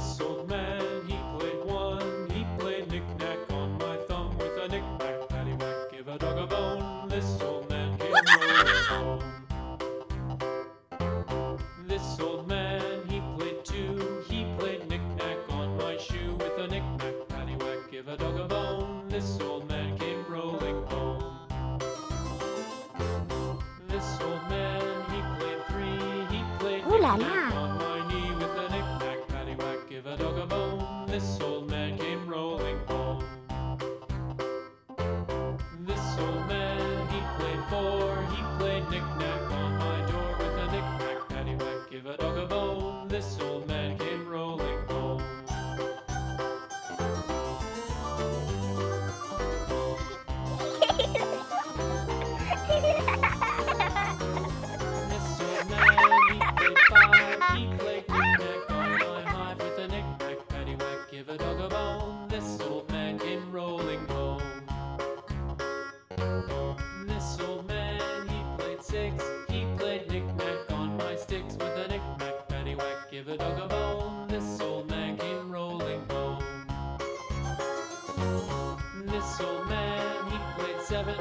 This old man, he played one. He played knick-knack on my thumb with a knick-knack, paddywhack, give a dog a bone. This old man came rolling home. This old man, he played two. He played knick-knack on my shoe with a knick-knack, paddywhack, give a dog a bone. This old man came rolling home. This old man, he played three. He played knick-knack on my knee with a knick-knack, paddywhack, give a dog a bone. This old man came rolling home. This old man, he played four. He played knick-knack on my door with a knick-knack, paddywhack, give a dog a bone. This old man came rolling home. This old man, he played five. He played knick-knack on my hive with a knick-knack, paddywhack, give a dog a bone. This old man came rolling home. This old man, he played six. He played knick-knack on my sticks with a knick-knack, paddywhack, give a dog a bone. This old man came rolling home. This old man, he played seven.